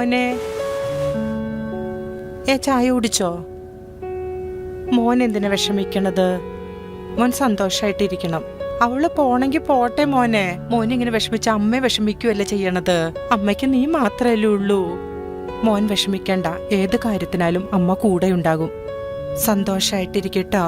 മോനെ. ചായ കുടിച്ചോ? മോൻ എന്തിനാ വിഷമിക്കണത്? മോൻ സന്തോഷായിട്ടിരിക്കണം. അവള് പോണെങ്കി പോട്ടെ മോനെ. മോനിങ്ങനെ വിഷമിച്ച അമ്മ വിഷമിക്കുവല്ലേ ചെയ്യണത്. അമ്മയ്ക്ക് നീ മാത്രല്ലേ ഉള്ളൂ. മോൻ വിഷമിക്കണ്ട. ഏത് കാര്യത്തിനാലും അമ്മ കൂടെ ഉണ്ടാകും. സന്തോഷായിട്ടിരിക്കട്ടോ.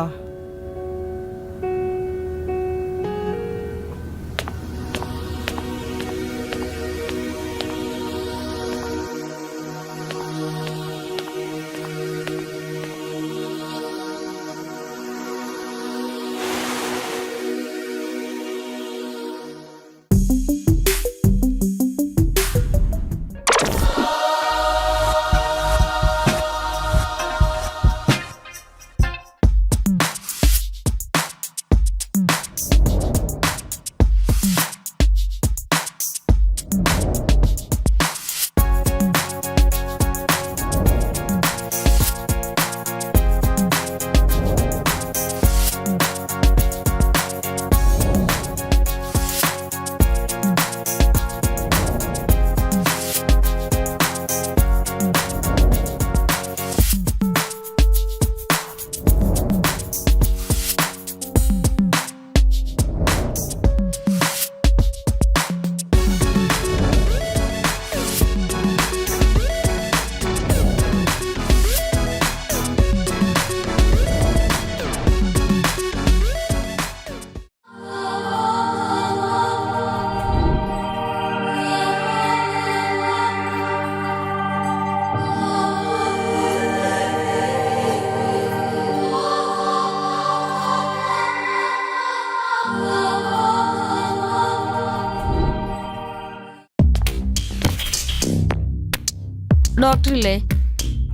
ഡോക്ടറില്ലേ?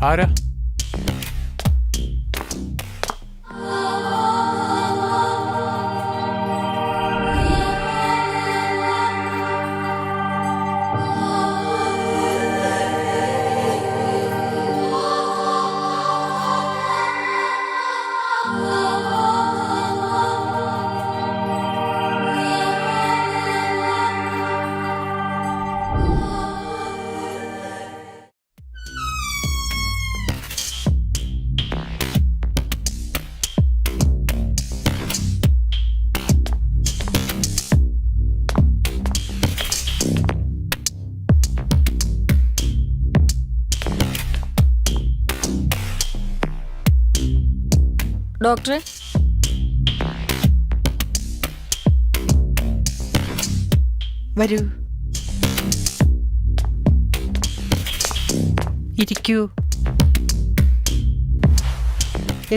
ആരാ? ഡോക്ടറെ, വരൂ, ഇരിക്കൂ.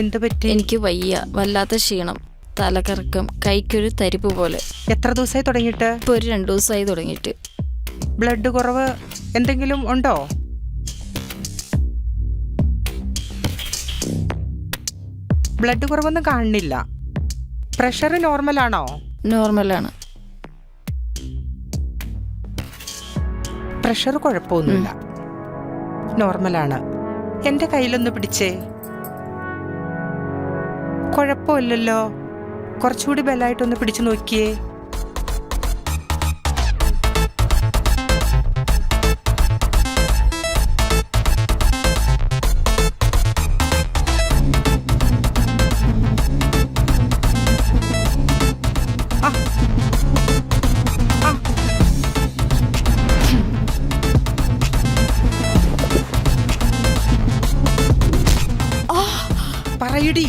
എന്തു പറ്റി? എനിക്ക് വയ്യ, വല്ലാത്ത ക്ഷീണം, തലകറക്കം, കൈക്കൊരു തരിപ്പ് പോലെ. എത്ര ദിവസമായി തുടങ്ങിയിട്ട്? ഇപ്പൊ ഒരു 2 ദിവസമായി തുടങ്ങിയിട്ട്. ബ്ലഡ് കുറവ് എന്തെങ്കിലും ഉണ്ടോ? ബ്ലഡ് കുറവൊന്നും കാണുന്നില്ല. പ്രഷർ നോർമലാണോ? നോർമലാണ്. പ്രഷർ കുഴപ്പമൊന്നുമില്ല, നോർമലാണ്. എന്റെ കയ്യിലൊന്ന് പിടിച്ചേ. കുഴപ്പമില്ലല്ലോ. കുറച്ചുകൂടി ബലമായിട്ടൊന്ന് പിടിച്ചു നോക്കിയേ. പറയടി,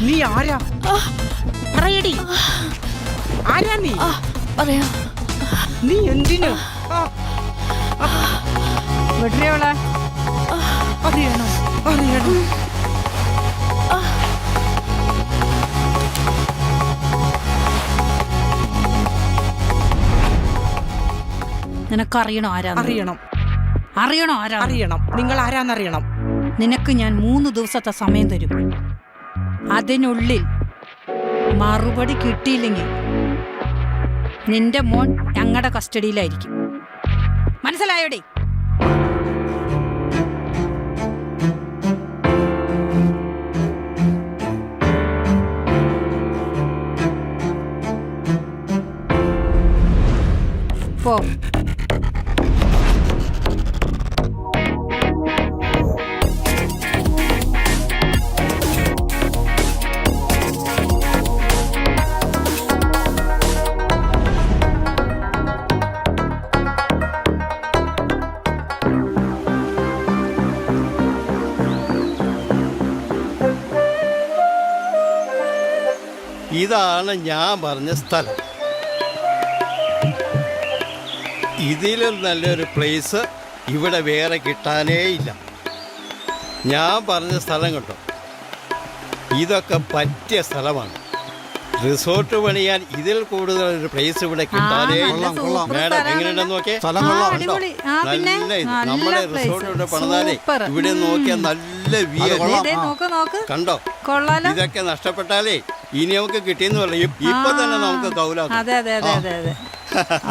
നീ ആരാ? പറയടി, ആരാ നീ? പറയാ. നീ എന്തിനു? വെട്ടിയവളെ അറിയണോ? അറിയണോ? നിനക്കറിയണോ ആരാ? അറിയണം. അറിയണോ ആരാ? അറിയണം. നിങ്ങൾ ആരാന്നറിയണം. നിനക്ക് ഞാൻ 3 ദിവസത്തെ സമയം തരും. അതിനുള്ളിൽ മറുപടി കിട്ടിയില്ലെങ്കിൽ നിന്റെ മോൻ ഞങ്ങളുടെ കസ്റ്റഡിയിലായിരിക്കും. മനസ്സിലായോടി? പോ. ഇതാണ് ഞാൻ പറഞ്ഞ സ്ഥലം. ഇതിലും നല്ലൊരു പ്ലേസ് ഇവിടെ വേറെ കിട്ടാനേ ഇല്ല. ഞാൻ പറഞ്ഞ സ്ഥലം കേട്ടോ, ഇതൊക്കെ പറ്റിയ സ്ഥലമാണ്. റിസോർട്ട് പണിയാൻ ഇതിൽ കൂടുതൽ ഒരു പ്ലേസ് ഇവിടെ കിട്ടാനേ ഇല്ല. മേഡം എങ്ങനെയുണ്ടെന്ന് നോക്കിയേ. അടിപൊളി. ആ, പിന്നെ നല്ല ഇത്. നല്ല നമ്മുടെ place. Resort പണിതാലേ Super. ഇവിടെ നോക്കിയാൽ നല്ല വ്യൂ. നോക്ക് കണ്ടോ, കൊള്ളാലോ. ഇതൊക്കെ നഷ്ടപ്പെട്ടാലേ ഇനി നമുക്ക് കിട്ടിയെന്ന് പറയും. ഇപ്പൊ തന്നെ നമുക്ക് കൗലാക്കും. അതെ അതെ അതെ അതെ അതെ.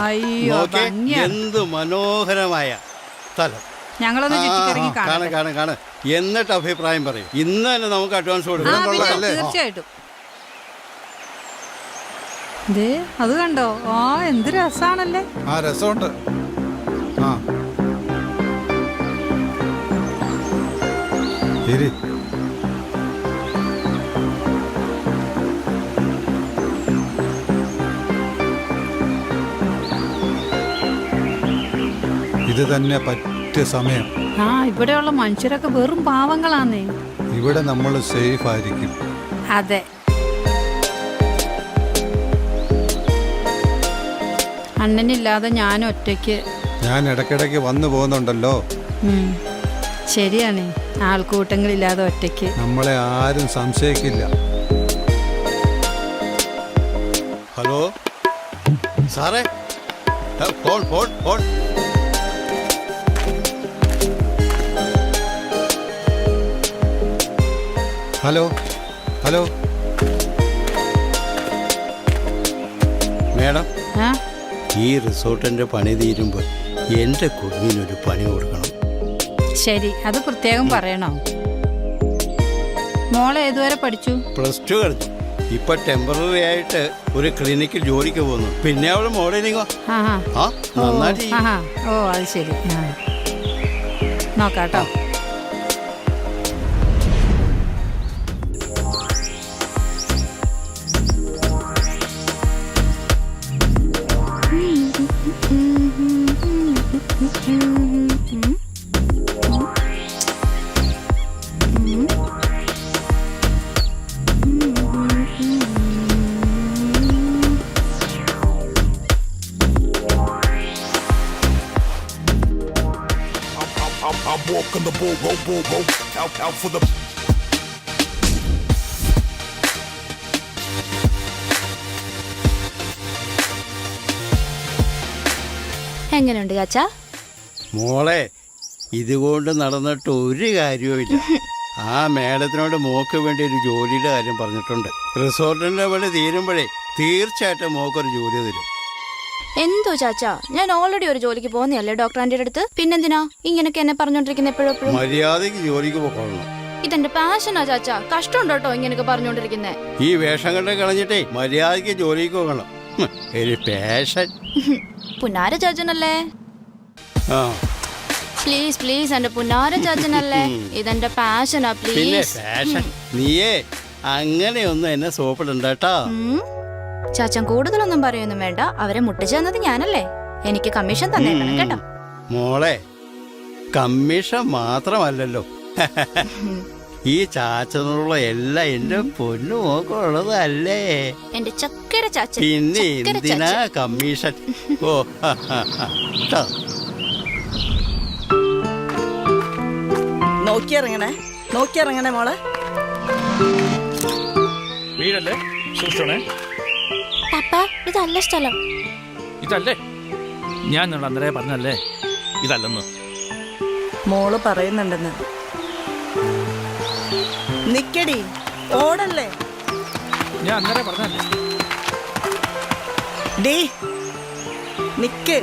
അയ്യോ നോക്കേ, ഭംഗിയാ. എന്ത് മനോഹരമായ സ്ഥലം. ഞങ്ങളൊന്ന് ചുറ്റിക്കറങ്ങി കാണാം. കാണാം. എന്നിട്ട് അഭിപ്രായം പറയും. ഇന്ന് തന്നെ നമുക്ക് അഡ്വാൻസ് കൊടുക്കാം. തീർച്ചയായിട്ടും. ദേ അത് കണ്ടോ, ആ എന്ത് രസാണല്ലേ. ആ രസമുണ്ട്. ആ ശരി. ഇത് തന്നെ പറ്റിയ സമയം. ആ ഇവിടെയുള്ള മനുഷ്യരൊക്കെ വെറും പാവങ്ങളാന്നേ. ഇവിടെ നമ്മൾ സേഫ് ആയിരിക്കും. അതെ. അണ്ണനില്ലാതെ ഞാൻ ഒറ്റയ്ക്ക്. ഞാൻ ഇടയ്ക്കിടയ്ക്ക് വന്നു പോകുന്നുണ്ടല്ലോ. ശരിയാണ്, ആൾക്കൂട്ടങ്ങളില്ലാതെ ഒറ്റയ്ക്ക്. നമ്മളെ ആരും സംശയിക്കില്ല. ഹലോ സാറേ, phone phone phone. Hello hello madam, ആ ഈ റിസോർട്ടിന്റെ പണി തീരുമ്പോൾ എൻ്റെ കുഞ്ഞിനൊരു പണി കൊടുക്കണം. ശരി, അത് പ്രത്യേകം പറയണോ? മോളെ ഏതുവരെ പഠിച്ചു? +2 കഴിഞ്ഞു. ഇപ്പൊ ടെമ്പററി ആയിട്ട് ഒരു ക്ലിനിക്കിൽ ജോലിക്ക് പോകുന്നു. പിന്നെ അവള് മോഡലിങ്ങോ. നന്നായിട്ട് ചെയ്യും. ഓ അത് ശരി. നോക്കാട്ടോ. I'm walking the bull, out for the. എങ്ങനെയുണ്ട് ചാച്ചാ? മോളെ, ഇതുകൊണ്ട് നടന്നിട്ട് ഒരു കാര്യവുമില്ല. ആ മേഡത്തിനോട് മോക്ക് വേണ്ടി ഒരു ജോലിയുടെ കാര്യം പറഞ്ഞിട്ടുണ്ട്. റിസോർട്ടിന്റെ പണി തീരുമ്പോഴേ തീർച്ചയായിട്ടും മോക്കൊരു ജോലി തരും. എന്തോ ചാച്ചാ, ഞാൻ ഓൾറെഡി ഒരു ജോലിക്ക് പോകുന്നതല്ലേ ഡോക്ടർ ആന്റിയുടെ അടുത്ത്. പിന്നെന്തിനാ ഇങ്ങനൊക്കെ എന്നെ പറഞ്ഞോണ്ടിരിക്കുന്ന എപ്പോഴും? മര്യാദയ്ക്ക് ജോലിക്ക് പോകണം. ഇതെന്റെ പാഷനാ ചാച്ചാ. കഷ്ടമുണ്ടോ കേട്ടോ ഇങ്ങനൊക്കെ പറഞ്ഞോണ്ടിരിക്കുന്നേ? ഈ വേഷം കണ്ട് കളഞ്ഞിട്ടേ മര്യാദയ്ക്ക് ജോലിക്ക് പോകണം. ഒരു പാഷൻ. പുന്നാര ചാച്ചനല്ലേ? ആ പ്ലീസ് പ്ലീസ്, എന്റെ പുന്നാര ചാച്ചനല്ലേ? ഇതെന്റെ പാഷനാ, പിന്നെ പ്ലീസ്. പാഷൻ. നീയേ അങ്ങനെയൊന്നും എന്നെ സോപ്പിടണ്ട കേട്ടോ. ചാച്ചൻ കൂടുതലൊന്നും പറയൊന്നും വേണ്ട. അവരെ മുട്ടിച്ചു തന്നത് ഞാനല്ലേ. എനിക്ക് കമ്മീഷൻ തന്നേക്കണം കേട്ടോ. മോളെ, കമ്മീഷൻ മാത്രമല്ലല്ലോ, ഈ ചാച്ചനുള്ള എല്ലാം എന്റെ പൊന്നു മോക്കുള്ളതല്ലേ. എന്റെ ചക്കര ചാച്ചൻ. പിന്നെ ചക്കര എന്തിനാ ചാച്ചൻ. കമ്മീഷൻ? ഓ ട്ടോ. നോക്കിയിറങ്ങണേ മോളെ. വീടല്ലേ, സൂക്ഷിച്ചോണേ. പപ്പ, ഇതല്ല സ്ഥലം. ഇതല്ലേ ഞാൻ നിന്നോട് അന്നേരം പറഞ്ഞല്ലേ ഇതല്ലെന്ന്. മോള് പറയുന്നുണ്ടെന്ന്. നിക്കടി, ഓടല്ലേ. ഞാൻ അന്നേരം പറഞ്ഞല്ലേ. ഡീ നിക്ക്,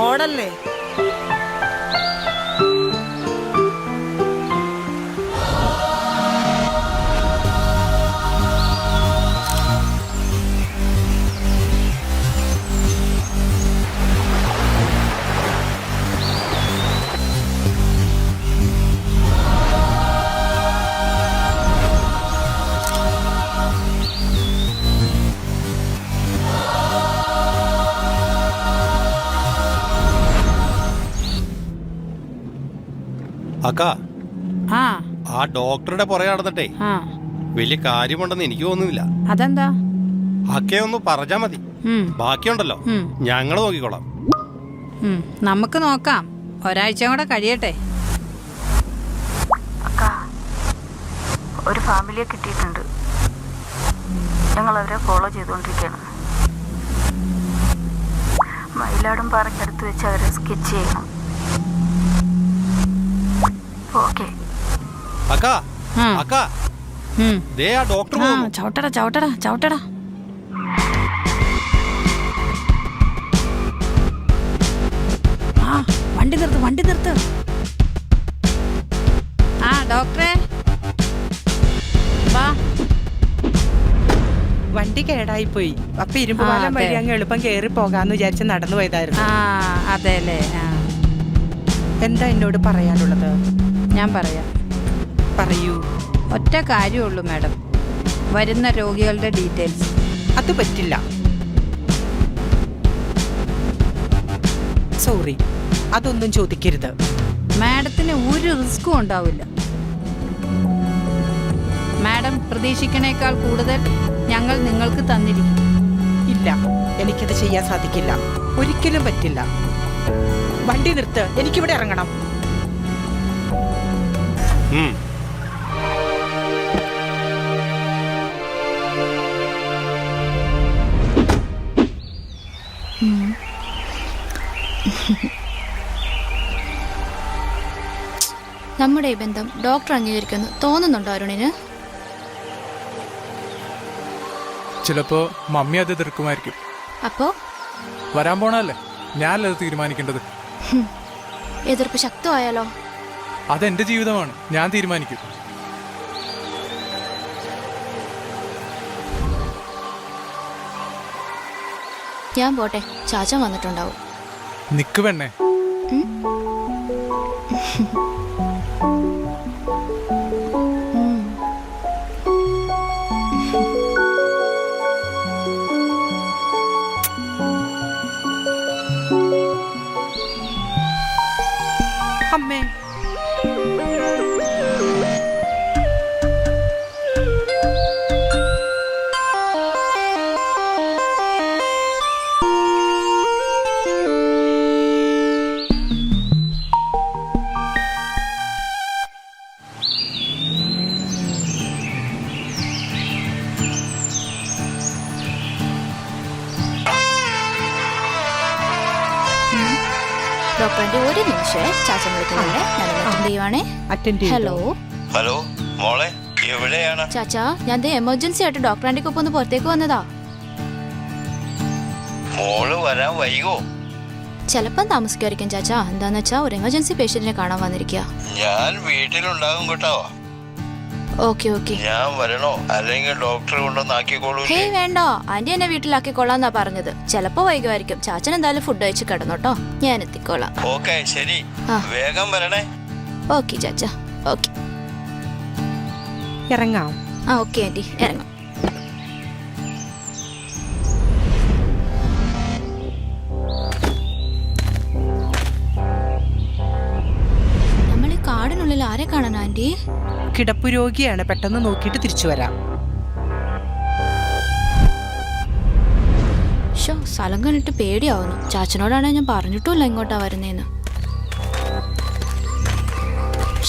ഓടല്ലേ. അക്ക, ആ ഡോക്ടറുടെ പുറകെ നടന്നിട്ടേ വലിയ കാര്യമുണ്ടെന്ന് എനിക്ക് തോന്നുന്നില്ല. അതെന്താ? അക്കയൊന്ന് പറഞ്ഞാ മതി. ഉം, ബാക്കിയുണ്ടല്ലോ ഉം, ഞങ്ങൾ നോക്കിക്കോളാം. ഉം. നമുക്ക് നോക്കാം, ഒരാഴ്ച കൂടെ കഴിയട്ടെ. ഒരു ഫാമിലിയെ കിട്ടിയിട്ടുണ്ട്. ഞങ്ങൾ അവരെ ഫോളോ ചെയ്തുകൊണ്ടിരിക്കുകയാണ്. മയിലാടും പാറയ്ക്കടുത്ത് വെച്ച് അവരെ സ്കെച്ച് ചെയ്യണം. ഓക്കെ. അക്ക ആ, അക്ക ഉം. ദേ ആ ഡോക്ടർ ആ, പോകുന്നു. ചവിട്ടടാ ചവിട്ടടാ ചവിട്ടടാ. ആ, വണ്ടി നിർത്ത്, വണ്ടി നിർത്ത്. ആ, ഡോക്ടറെ വാ. വണ്ടി കേടായി പോയി. അപ്പൊ ഇരുമ്പ് ആ, പാലം അതെ. വഴി അങ്ങ് എളുപ്പം കേറി പോകാന്ന് വിചാരിച്ച് നടന്നു പോയതായിരുന്നു. ആ, അതെല്ലേ. ആ, എന്താ എന്നോട് പറയാനുള്ളത്? ഞാൻ പറയാം. പറയൂ. ഒറ്റ കാര്യമുള്ളൂ മാഡം, വരുന്ന രോഗികളുടെ ഡീറ്റെയിൽസ്. അത് പറ്റില്ല. സോറി, അതൊന്നും ചോദിക്കരുത്. മാഡത്തിന് ഒരു റിസ്ക്കും ഉണ്ടാവില്ല. മാഡം പ്രതീക്ഷിക്കണേക്കാൾ കൂടുതൽ ഞങ്ങൾ നിങ്ങൾക്ക് തന്നിരിക്കും. ഇല്ല, എനിക്കത് ചെയ്യാൻ സാധിക്കില്ല. ഒരിക്കലും പറ്റില്ല. വണ്ടി നിർത്ത്, എനിക്കിവിടെ ഇറങ്ങണം. ഉം. നമ്മുടെ ഈ ബന്ധം ഡോക്ടർ അംഗീകരിക്കുന്നു തോന്നുന്നുണ്ടോ അരുണിന്? ചിലപ്പോ മമ്മി അത് എതിർക്കുമായിരിക്കും. അപ്പോ വരാൻ പോണല്ലേ, ഞാനല്ല അത് തീരുമാനിക്കേണ്ടത്. എതിർപ്പ് ശക്തമായാലോ? അതെന്റെ ജീവിതമാണ്, ഞാൻ തീരുമാനിക്കും. ഞാൻ പോട്ടെ, ചാച്ചൻ വന്നിട്ടുണ്ടാവും. നിക്ക് പെണ്ണേ. ഉം. അമ്മേ, ഡോക്ടറിന്റെ ഒരു നിമിഷമേ, ചാച്ചൻ വിളിക്കുന്നുണ്ടേ, ഞാൻ അറ്റൻഡ് ചെയ്യുവാണേ. അറ്റൻഡ് ഹലോ ഹലോ മോളെ, എവിടെയാണ്? ചാച്ചാ, ഞാൻ എമർജൻസി ആയിട്ട് ഡോക്ടർ ആന്റിക്ക് ഒപ്പം ഒന്ന് പുറത്തേക്ക് വന്നതാ. മോള് വരാൻ വൈകോ? ചിലപ്പം താമസിക്കുമായിരിക്കും ചാച്ചാ. എന്താന്ന് വെച്ചാ ഒരു എമർജൻസി പേഷ്യന്റിനെ കാണാൻ വന്നിരിക്കുക. ഞാൻ വീട്ടിലുണ്ടാകും കേട്ടോ. Okay okay. ഞാൻ വരണോ അല്ലെങ്കിൽ ഡോക്ടർ കൊണ്ടൊന്നാക്കിക്കോളൂ? ഹേയ് വേണ്ട, ആന്റി എന്നെ വീട്ടിലാക്കിക്കൊള്ളാന്നാ പറഞ്ഞത്. ചിലപ്പോ വൈകുമായിരിക്കും. ചാച്ചൻ എന്തായാലും ഫുഡ് കഴിച്ച് കിടന്നോട്ടോ, ഞാൻ എത്തിക്കോളാം. ഓക്കെ ശരി, ആ. വേഗം വരണേ. ഓക്കെ ചാച്ചാ, ഓക്കെ. ഇറങ്ങാം. ആ ഓക്കെ ആന്റി, ഇറങ്ങാം. നമ്മൾ ഈ കാടിനുള്ളിൽ ആരെ കാണാൻ ആന്റി? കിടപ്പു രോഗിയാണ്, പെട്ടെന്ന് നോക്കിയിട്ട് തിരിച്ചു വരാം. ഷോ, സ്ഥലം കണ്ടിട്ട് പേടിയാവുന്നു. ചാച്ചനോടാണ് ഞാൻ പറഞ്ഞിട്ടുമില്ല ഇങ്ങോട്ടാ വരുന്നേന്ന്.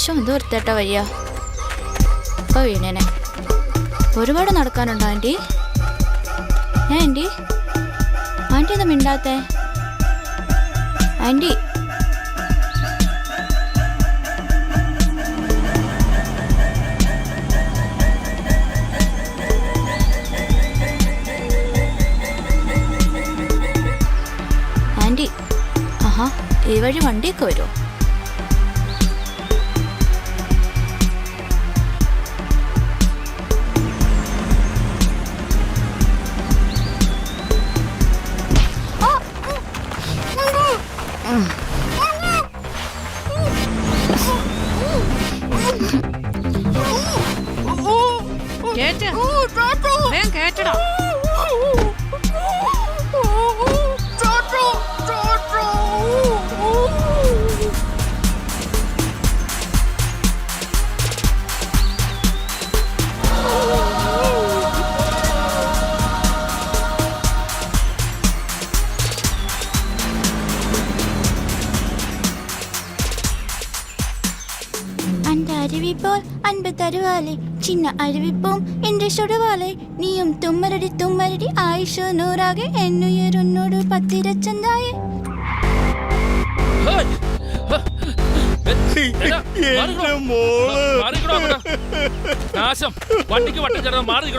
ഷോ, എന്ത് വൃത്തിയായിട്ടാ വയ്യ. ഇപ്പൊ വീണേനെ. ഒരുപാട് നടക്കാനുണ്ടോ ആന്റി? ആന്റി ആന്റി എന്താ മിണ്ടാത്തേ? ആന്റി ആന്റി, ആഹാ, ഈ വഴി വണ്ടിയൊക്കെ വരുമോ? കേട്ടടാ. அந்த அறிவிப்போல் அன்பு தருவாளே சின்ன அறிவிப்போம் என்று சொல்லுவாளே நீயும் தும்மரடி தும்மரடி ஆயுஷு நூறாக என்னுயிர் உன்னோடு பத்திரச்சந்தாயே. എന്റെ മോള് നാശം വണ്ടിക്ക് വട്ടം ചേർന്ന് മാറി എന്റെ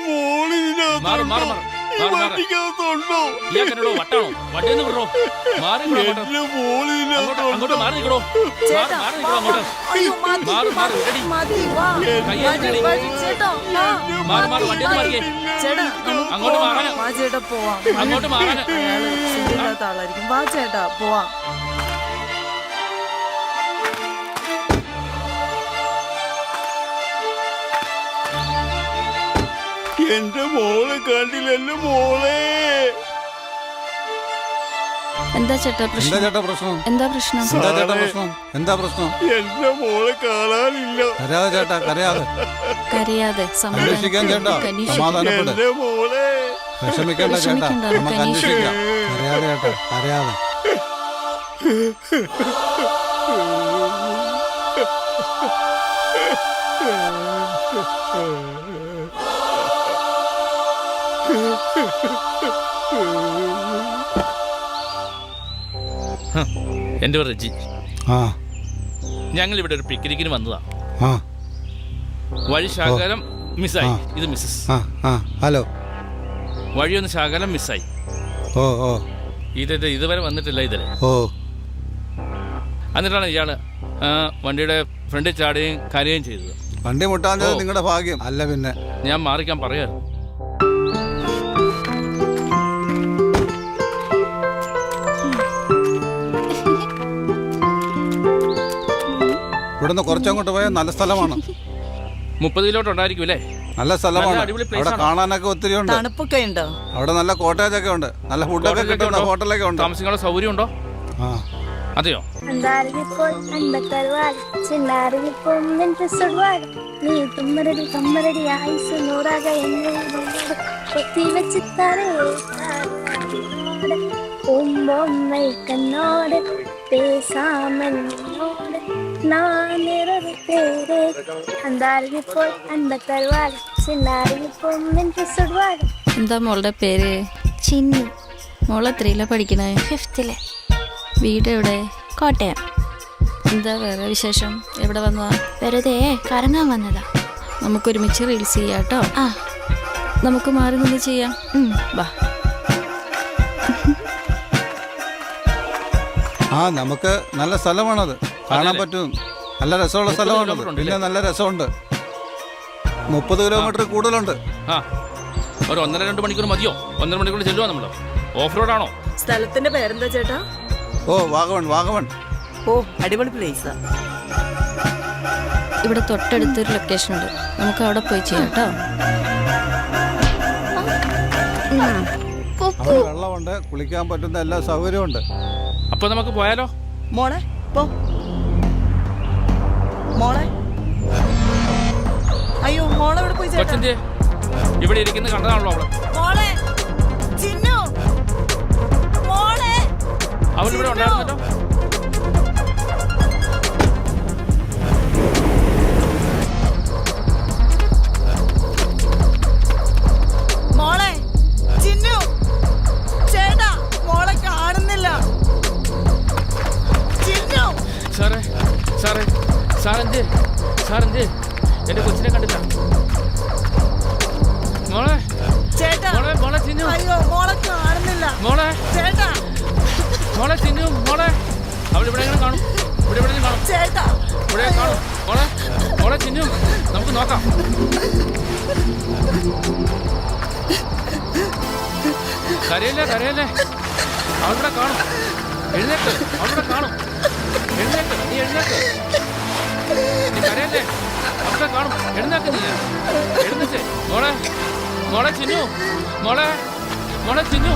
മോള് എന്റെ മോള് വണ്ടിക്കകത്തുണ്ടോ? ഇയാൾക്കെന്നോടോ വട്ടാണോ? വണ്ടിയിൽ നിന്ന് വിടറോ? മാറി എന്റെ മോള് അങ്ങോട്ട് മാറി നിൽക്കണോ? ചേട്ടാ, അങ്ങോട്ട് അയ്യോ, മതി, മാറി മാറി ഇടടി. മതി, വാ. കയ്യേറ്റി ഇടടി. ചേട്ടാ, വാ. മാറി മാറി വണ്ടിയിൽ നിന്ന് മാറിയേ. ചേട്ടാ, നമുക്ക് അങ്ങോട്ട് പോവാം. മാറാന്. വാ ചേട്ടാ, പോവാം. അങ്ങോട്ട് മാറാന്. അയാള് ശരിയില്ലാത്ത ആളായിരിക്കും. വാ ചേട്ടാ, പോവാം. എന്റെ മോളെ കണ്ടില്ലല്ലോ മോളെ. എന്താ ചേട്ടാ എന്താ പ്രശ്നം? ചേട്ടാ പ്രശ്നം? എന്താ പ്രശ്നം? എന്താ ചേട്ടാ പ്രശ്നം? എന്താ പ്രശ്നം? എന്റെ മോളെ കാണാനില്ല. കരയാതെ ചേട്ടാ, കരയാതെ. കരയാതെ അന്വേഷിക്കാൻ ചേട്ടാ, സമാധാനപ്പെട്. എന്റെ മോളെ വിഷമിക്കണ്ട ചേട്ടാ, നമുക്ക് അന്വേഷിക്കാം. കരയാതെ ചേട്ടാ, കരയാതെ. എൻ്റെ പേര് റെജി. ആ ഞങ്ങൾ ഇവിടെ ഒരു പിക്നിക്കിന് വന്നതാ. ആ വഴി ശകലം മിസ്സായി. ആ. ഇത് മിസ്സസ്. ആ ആ ഹലോ. വഴിയൊന്ന് ശകലം മിസ്സായി. ഓ ഓ ഇതുവരെ വന്നിട്ടില്ല ഇതില്. ഓ എന്നിട്ടാണ് ഇയാള് വണ്ടിയുടെ ഫ്രണ്ടിൽ ചാടുകയും കരയുകയും ചെയ്തത്. വണ്ടി മുട്ടാഞ്ഞത് നിങ്ങളുടെ ഭാഗ്യം. അല്ല പിന്നെ ഞാൻ മാറിക്കാൻ പറയാറ്. ഇവിടുന്ന് കുറച്ചങ്ങോട്ട് പോയാൽ നല്ല സ്ഥലമാണ്. 30 കിലോട്ട് ഉണ്ടായിരിക്കും അല്ലേ? നല്ല സ്ഥലമാണ്. നല്ല അടിപൊളി place അവിടെ ആണ്. കാണാനൊക്കെ ഒത്തിരി ഉണ്ട്. തണുപ്പൊക്കെ ഉണ്ടോ? അവിടെ നല്ല കോട്ടേജ് ഒക്കെ ഉണ്ട്. നല്ല ഫുഡൊക്കെ കിട്ടുന്ന ഹോട്ടലൊക്കെ ഉണ്ട്. താമസിക്കാനുള്ള സൗകര്യം ഉണ്ടോ? ആ അതെയോ? അന്താരിപ്പോൾ അൻപത്തറുവാട് ചിന്നാരിപ്പോൾ നിന്റെ സുടുവാട് നീ തുമ്മരടി തുമ്മരടി ആയുസ് നൂറാക എന്നോട് കൊത്തി വെച്ചിത്താരേ ഉമ്മൊമ്മൈ കണ്ണോട് പേസാമെന്നോട് നാനിറവ് പേരേ അന്താരിപ്പോൾ അൻപത്തറുവാട് ചിന്നാരിപ്പോൾ നിന്റെ സുടുവാട്. എന്താ മോളുടെ പേര്? ചിന്നു. മോൾ എത്രയിലാ പഠിക്കണേ? 5th. വീട് എവിടെ? കോട്ടയം. എന്താ വേറെ വിശേഷം? എവിടെ വന്നതാ? വെറുതെ കറങ്ങാൻ വന്നതാ. നമുക്ക് ഒരുമിച്ച് റീൽസ് ചെയ്യാം കേട്ടോ. ആ നമുക്ക് മാറി നിന്ന് ചെയ്യാം. വാ. ആ നമുക്ക് നല്ല സ്ഥലമാണത്. കാണാൻ പറ്റും. നല്ല രസമുള്ള സ്ഥലമാണത്. പിന്നെ നല്ല രസമുണ്ട്. 30 കിലോമീറ്റർ കൂടുതലുണ്ട്. ആ ഒരു 1.5-2 മണിക്കൂർ മതിയോ? 1.5 മണിക്കൂർ ചെല്ലുവാ നമ്മള്. ഓഫ് റോഡ് ആണോ? സ്ഥലത്തിന്റെ പേരെന്താ ചേട്ടാ? ഓ വാഗമൺ, വാഗമൺ. ഓ അടിപൊളി പ്ലേസാ. ഇവിടെ തൊട്ടടുത്തൊരു ലൊക്കേഷൻ ഉണ്ട്. നമുക്ക് അവിടെ പോയി ചെയ്യാം കേട്ടോ. അവിടെ വെള്ളമുണ്ട്, കുളിക്കാൻ പറ്റുന്ന എല്ലാ സൗകര്യമുണ്ട്. അപ്പൊ നമുക്ക് പോയാലോ? മോളെ പോ. മോളെ അയ്യോ മോളെ ഇവിടെ പോയി ചേട്ടാ. കൊച്ചിന്റെ ഇവിടെ ഇരിക്കുന്ന കണ്ടതാണല്ലോ അവള്. മോളെ ചിന്നു മോളെ അവളിവിടെ ഉണ്ടായിരുന്നല്ലോ. മോളെ ചിന്നു ചേട്ടാ മോളെ കാണുന്നില്ല. ചിന്നു സാറേ സാറേ സാറെന്തേ സാറെന്തേ എന്റെ കൊച്ചിനെ കണ്ടില്ല. മോളെ ചേട്ടാ മോളെ മോളെ ചിന്നു. അയ്യോ മോളെ കാണുന്നില്ല മോളെ ചേട്ടാ. മോളെ ചിന്നു മോളെ. അവളിവിടെ എങ്ങനെ കാണും? ഇവിടെ എവിടെ കാണും? ചേട്ടാ ഇവിടെ കാണും. മോളെ മോളെ ചിന്നു നമുക്ക് നോക്കാം. കരയല്ലേ കരയല്ലേ. അവളിവിടെ കാണും. എഴുന്നേക്ക്. അവളിവിടെ കാണും. എഴുന്നേക്ക്. നീ എഴുന്നേക്ക്. നീ കരയല്ലേ. അവിടെ കാണും. എഴുന്നേക്ക്. നീ എഴുന്നേറ്റ്. മോളെ മോളെ ചിന്നു മോളെ മോളെ ചിന്നു.